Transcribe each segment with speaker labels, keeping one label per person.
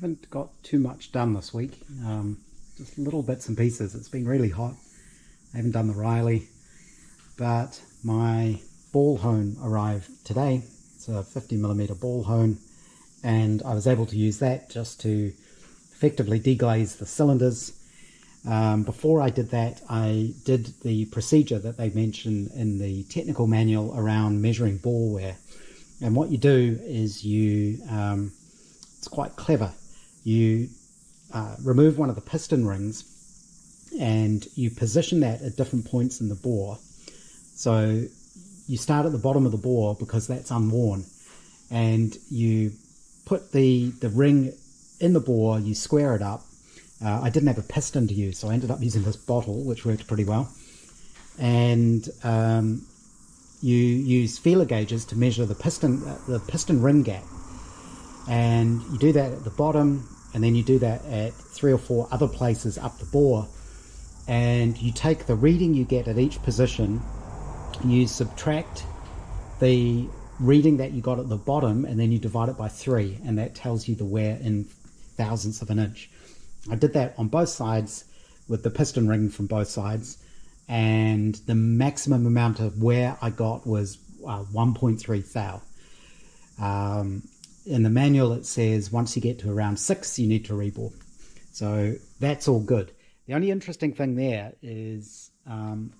Speaker 1: Haven't got too much done this week, just little bits and pieces. It's been really hot. I haven't done the Riley, but my ball hone arrived today. It's a 50mm ball hone, and I was able to use that just to effectively deglaze the cylinders. Before I did that, I did the procedure that they mention in the technical manual around measuring ball wear. And what you do is it's quite clever. You remove one of the piston rings and you position that at different points in the bore. So you start at the bottom of the bore because that's unworn, and you put the ring in the bore, you square it up. I didn't have a piston to use, so I ended up using this bottle, which worked pretty well. And you use feeler gauges to measure the piston ring gap. And you do that at the bottom, and then you do that at 3 or 4 other places up the bore. And you take the reading you get at each position, you subtract the reading that you got at the bottom, and then you divide it by 3, and that tells you the wear in thousandths of an inch. I did that on both sides with the piston ring from both sides, and the maximum amount of wear I got was 1.3 thou. In the manual it says once you get to around 6 you need to rebore, so that's all good. The only interesting thing there is on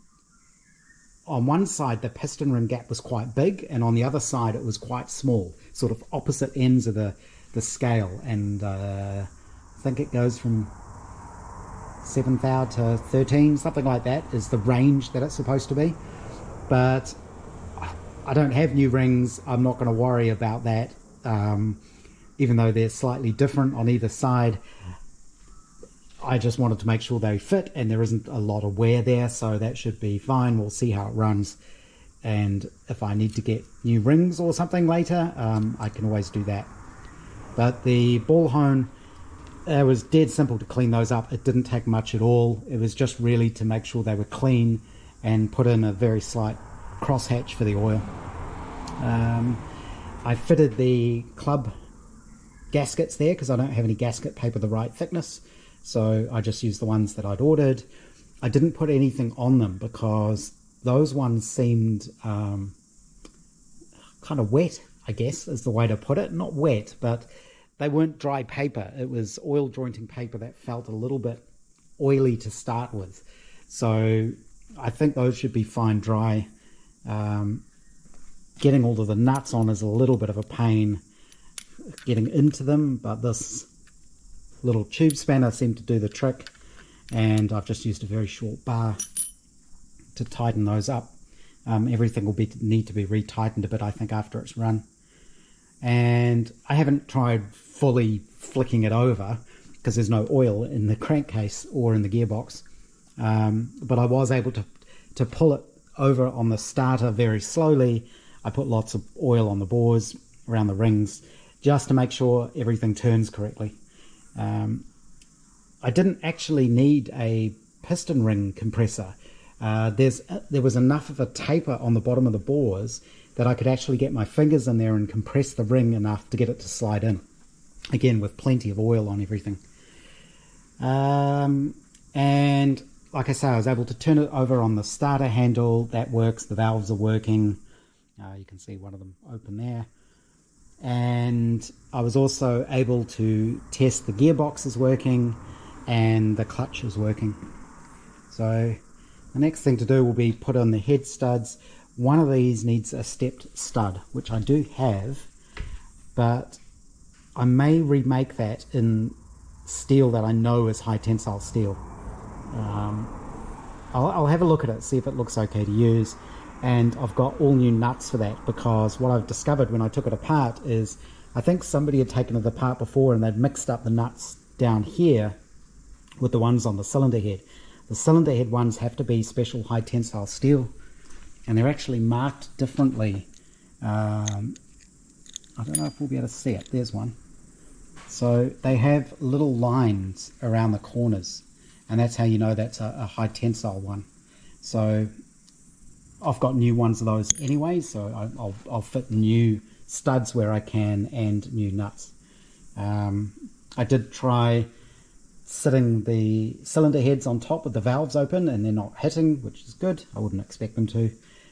Speaker 1: one side the piston ring gap was quite big, and on the other side it was quite small, sort of opposite ends of the scale, and I think it goes from 7 thou to 13, something like that is the range that it's supposed to be. But I don't have new rings, I'm not going to worry about that, even though they're slightly different on either side. I just wanted to make sure they fit, and there isn't a lot of wear there, so that should be fine. We'll see how it runs, and if I need to get new rings or something later, I can always do that. But the ball hone, it was dead simple to clean those up. It didn't take much at all. It was just really to make sure they were clean and put in a very slight crosshatch for the oil. I fitted the club gaskets there because I don't have any gasket paper the right thickness, so I just used the ones that I'd ordered. I didn't put anything on them because those ones seemed kind of wet, I guess is the way to put it. Not wet, but they weren't dry paper. It was oil jointing paper that felt a little bit oily to start with. So I think those should be fine dry. Getting all of the nuts on is a little bit of a pain getting into them, but this little tube spanner seemed to do the trick, and I've just used a very short bar to tighten those up. Everything will need to be retightened a bit, I think, after it's run. And I haven't tried fully flicking it over because there's no oil in the crankcase or in the gearbox, but I was able to pull it over on the starter very slowly. I put lots of oil on the bores around the rings just to make sure everything turns correctly. I didn't actually need a piston ring compressor. There was enough of a taper on the bottom of the bores that I could actually get my fingers in there and compress the ring enough to get it to slide in. Again, with plenty of oil on everything. And like I say, I was able to turn it over on the starter handle. That works, the valves are working. You can see one of them open there. And I was also able to test the gearbox is working and the clutch is working. So the next thing to do will be put on the head studs. One of these needs a stepped stud, which I do have, but I may remake that in steel that I know is high tensile steel. I'll have a look at it, see if it looks okay to use. And I've got all new nuts for that, because what I've discovered when I took it apart is I think somebody had taken it apart before and they'd mixed up the nuts down here with the ones on the cylinder head. The cylinder head ones have to be special high tensile steel, and they're actually marked differently. I don't know if we'll be able to see it. There's one. So they have little lines around the corners, and that's how you know that's a high tensile one. So I've got new ones of those anyway, so I'll fit new studs where I can and new nuts. I did try sitting the cylinder heads on top with the valves open and they're not hitting, which is good. I wouldn't expect them to,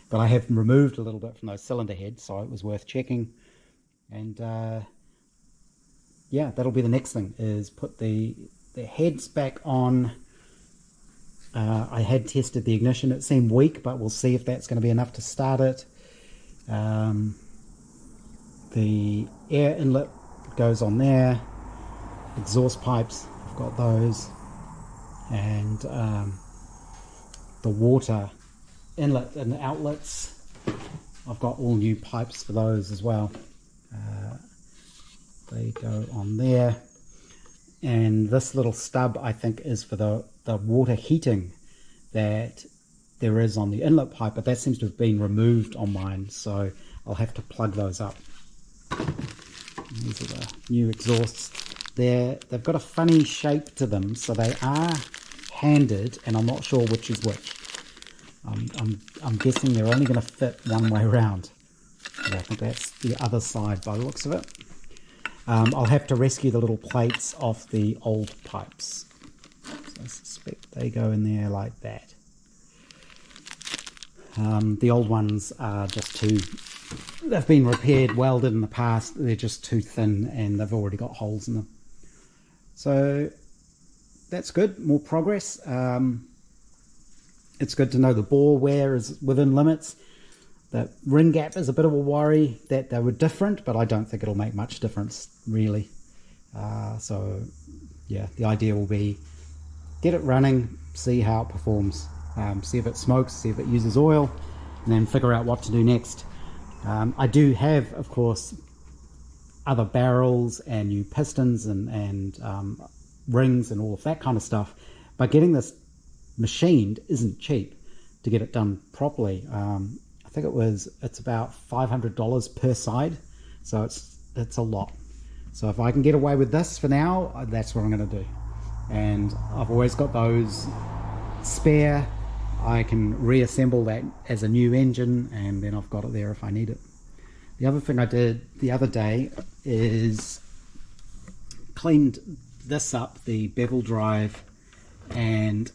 Speaker 1: but I have removed a little bit from those cylinder heads, so it was worth checking. And yeah, that'll be the next thing, is put the heads back on. I had tested the ignition. It seemed weak, but we'll see if that's going to be enough to start it. The air inlet goes on there. Exhaust pipes, I've got those. And the water inlet and outlets, I've got all new pipes for those as well. They go on there. And this little stub, I think, is for the water heating that there is on the inlet pipe, but that seems to have been removed on mine, so I'll have to plug those up. These are the new exhausts. They've got a funny shape to them, so they are handed, and I'm not sure which is which. I'm guessing they're only going to fit one way around. And I think that's the other side by the looks of it. I'll have to rescue the little plates off the old pipes. So I suspect they go in there like that. The old ones are just they've been repaired, welded in the past. They're just too thin and they've already got holes in them. So that's good, more progress. It's good to know the bore wear is within limits. The ring gap is a bit of a worry that they were different, but I don't think it'll make much difference, really. So, yeah, the idea will be get it running, see how it performs, see if it smokes, see if it uses oil, and then figure out what to do next. I do have, of course, other barrels and new pistons and rings and all of that kind of stuff, but getting this machined isn't cheap to get it done properly. I think it's about $500 per side, so it's a lot. So if I can get away with this for now, that's what I'm going to do. And I've always got those spare. I can reassemble that as a new engine, and then I've got it there if I need it. The other thing I did the other day is cleaned this up, the bevel drive, and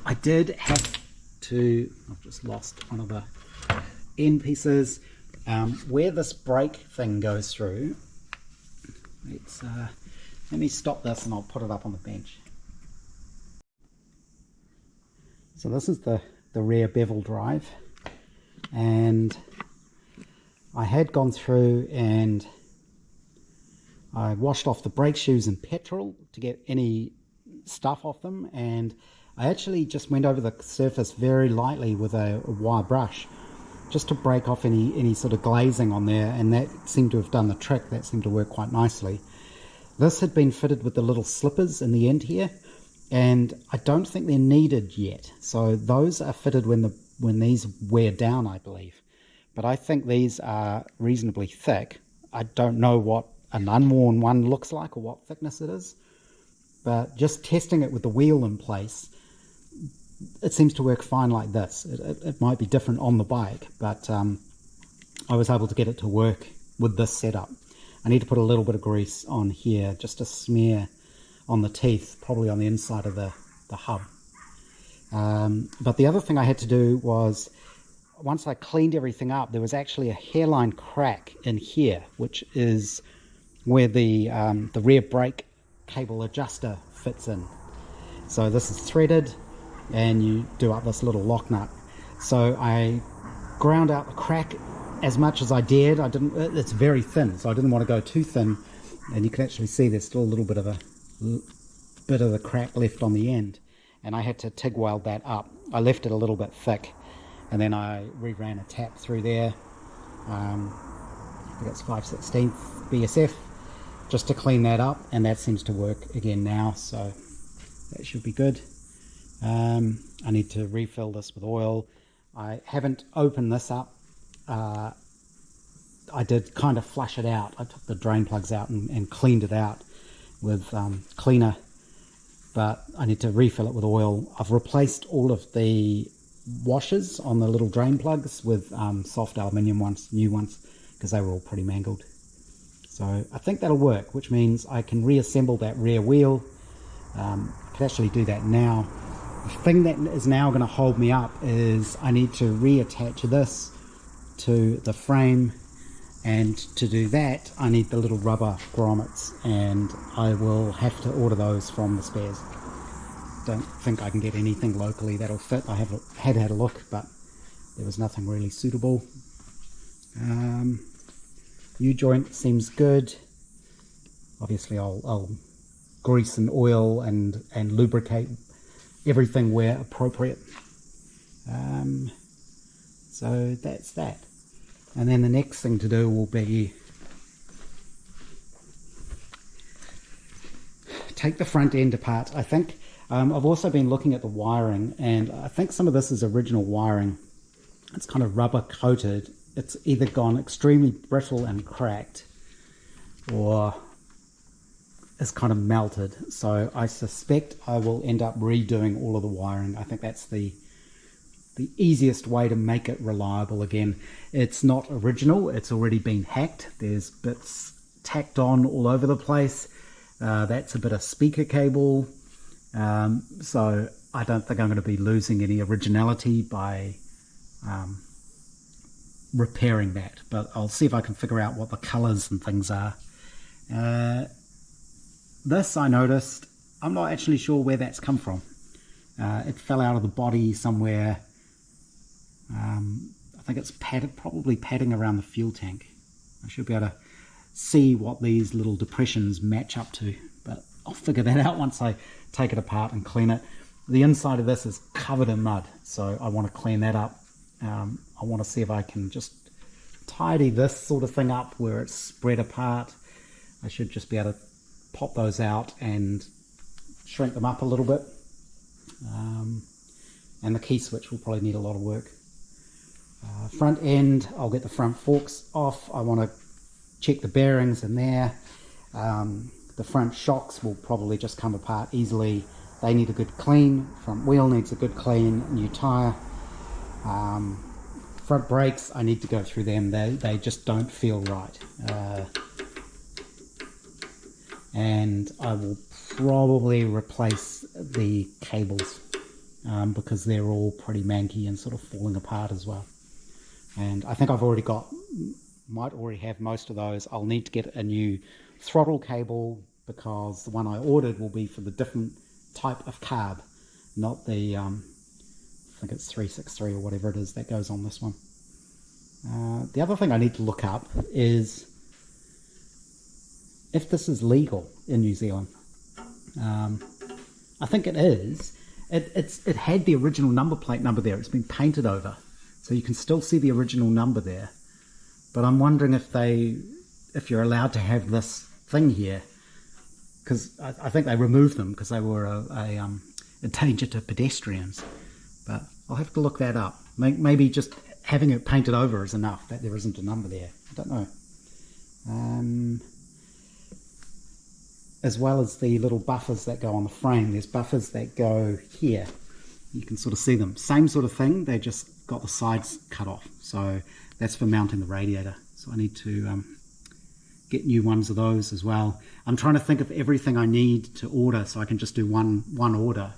Speaker 1: I did have to, I've just lost one of the end pieces, where this brake thing goes through. Let me stop this and I'll put it up on the bench. So this is the rear bevel drive, and I had gone through and I washed off the brake shoes in petrol to get any stuff off them, and I actually just went over the surface very lightly with a wire brush just to break off any sort of glazing on there, and that seemed to have done the trick. That seemed to work quite nicely. This had been fitted with the little slippers in the end here, and I don't think they're needed yet. So those are fitted when these wear down, I believe. But I think these are reasonably thick. I don't know what an unworn one looks like or what thickness it is, but just testing it with the wheel in place, it seems to work fine like this. It might be different on the bike, but I was able to get it to work with this setup. I need to put a little bit of grease on here just to smear on the teeth, probably on the inside of the hub. But the other thing I had to do was, once I cleaned everything up, there was actually a hairline crack in here, which is where the rear brake cable adjuster fits in. So this is threaded, and you do up this little lock nut. So I ground out the crack as much as I dared. It's very thin, so I didn't want to go too thin, and you can actually see there's still a little bit of the crack left on the end, and I had to TIG weld that up. I left it a little bit thick, and then I reran a tap through there. I think it's 5/16 BSF, just to clean that up, and that seems to work again now, so that should be good. I need to refill this with oil. I haven't opened this up. I did kind of flush it out. I took the drain plugs out and cleaned it out with cleaner, but I need to refill it with oil. I've replaced all of the washers on the little drain plugs with soft aluminium ones, new ones, because they were all pretty mangled. So I think that'll work, which means I can reassemble that rear wheel. I could actually do that now. The thing that is now going to hold me up is I need to reattach this to the frame, and to do that I need the little rubber grommets, and I will have to order those from the spares. Don't think I can get anything locally that'll fit. I had a look, but there was nothing really suitable. U-joint seems good. Obviously I'll grease and oil and lubricate everything where appropriate. So that's that. And then the next thing to do will be take the front end apart. I think I've also been looking at the wiring, and I think some of this is original wiring. It's kind of rubber coated. It's either gone extremely brittle and cracked, or it's kind of melted. So I suspect I will end up redoing all of the wiring. I think that's the easiest way to make it reliable again. It's not original, it's already been hacked. There's bits tacked on all over the place. That's a bit of speaker cable. So I don't think I'm going to be losing any originality by repairing that, but I'll see if I can figure out what the colors and things are. This I noticed, I'm not actually sure where that's come from. It fell out of the body somewhere. I think it's padded, probably padding around the fuel tank. I should be able to see what these little depressions match up to, but I'll figure that out once I take it apart and clean it. The inside of this is covered in mud, so I want to clean that up. I want to see if I can just tidy this sort of thing up where it's spread apart. I should just be able to pop those out and shrink them up a little bit. And the key switch will probably need a lot of work. Front end, I'll get the front forks off. I want to check the bearings in there. The front shocks will probably just come apart easily. They need a good clean. Front wheel needs a good clean. New tire. Front brakes, I need to go through them. They just don't feel right. And I will probably replace the cables because they're all pretty manky and sort of falling apart as well. And I think I've already might already have most of those. I'll need to get a new throttle cable because the one I ordered will be for the different type of carb, not the I think it's 363 or whatever it is that goes on this one. The other thing I need to look up is if this is legal in New Zealand. I think it is. It had the original number plate number there. It's been painted over, so you can still see the original number there. But I'm wondering if you're allowed to have this thing here, because I think they removed them because they were a danger to pedestrians. But I'll have to look that up. Maybe just having it painted over is enough, that there isn't a number there. I don't know. As well as the little buffers that go on the frame, there's buffers that go here. You can sort of see them. Same sort of thing, they just got the sides cut off. So that's for mounting the radiator. So I need to get new ones of those as well. I'm trying to think of everything I need to order so I can just do one order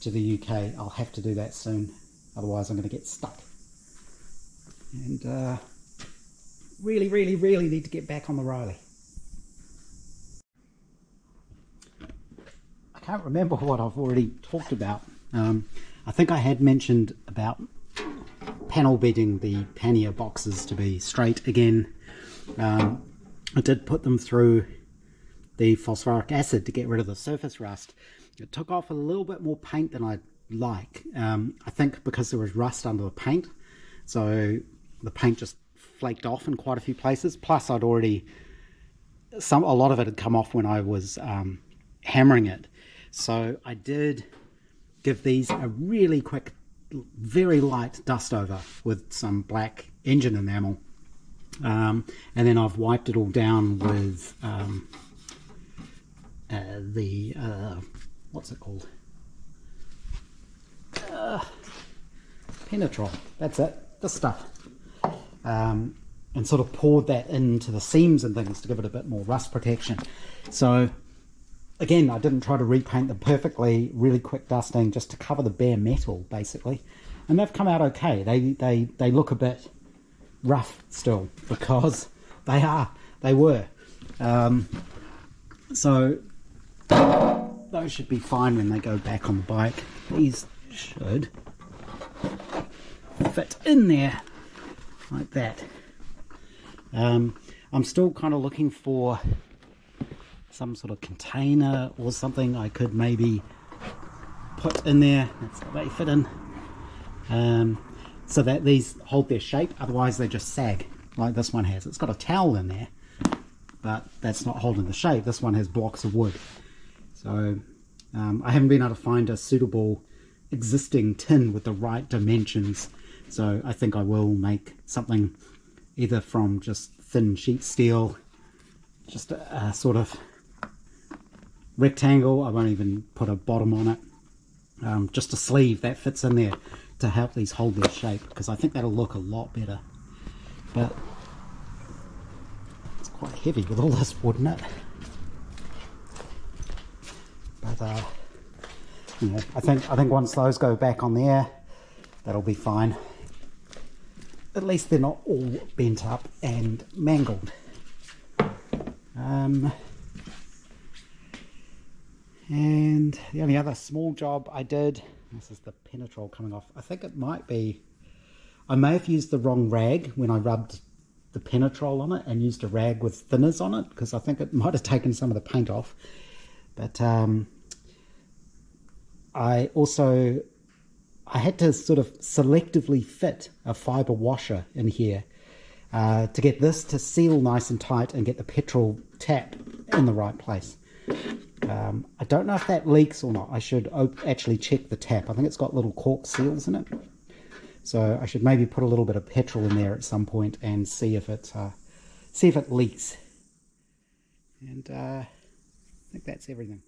Speaker 1: to the UK. I'll have to do that soon, otherwise I'm going to get stuck. And really need to get back on the Riley. I can't remember what I've already talked about. I think I had mentioned about panel bedding the pannier boxes to be straight again. I did put them through the phosphoric acid to get rid of the surface rust. It took off a little bit more paint than I'd like. I think because there was rust under the paint, so the paint just flaked off in quite a few places. Plus I'd already, a lot of it had come off when I was hammering it. So I did give these a really quick, very light dust over with some black engine enamel. And then I've wiped it all down with what's it called? Penetrol. That's it. This stuff. and sort of poured that into the seams and things to give it a bit more rust protection. So again, I didn't try to repaint them perfectly, really quick dusting just to cover the bare metal basically, and they've come out okay. They look a bit rough still because they were. So those should be fine when they go back on the bike. These should fit in there like that. I'm still kind of looking for some sort of container or something I could maybe put in there. That's how they fit in, so that these hold their shape, otherwise they just sag like this one has. It's got a towel in there, but that's not holding the shape. This one has blocks of wood. So I haven't been able to find a suitable existing tin with the right dimensions, so I think I will make something either from just thin sheet steel, just a sort of rectangle. I won't even put a bottom on it, just a sleeve that fits in there to help these hold their shape, because I think that'll look a lot better. But it's quite heavy with all this wood in it. But you know, I think once those go back on there, that'll be fine. At least they're not all bent up and mangled. And the only other small job I did, this is the penetrol coming off. I think it might be, I may have used the wrong rag when I rubbed the penetrol on it and used a rag with thinners on it, because I think it might have taken some of the paint off. But I had to sort of selectively fit a fibre washer in here to get this to seal nice and tight and get the petrol tap in the right place. I don't know if that leaks or not. I should actually check the tap. I think it's got little cork seals in it. So I should maybe put a little bit of petrol in there at some point and see if it leaks. And I think that's everything.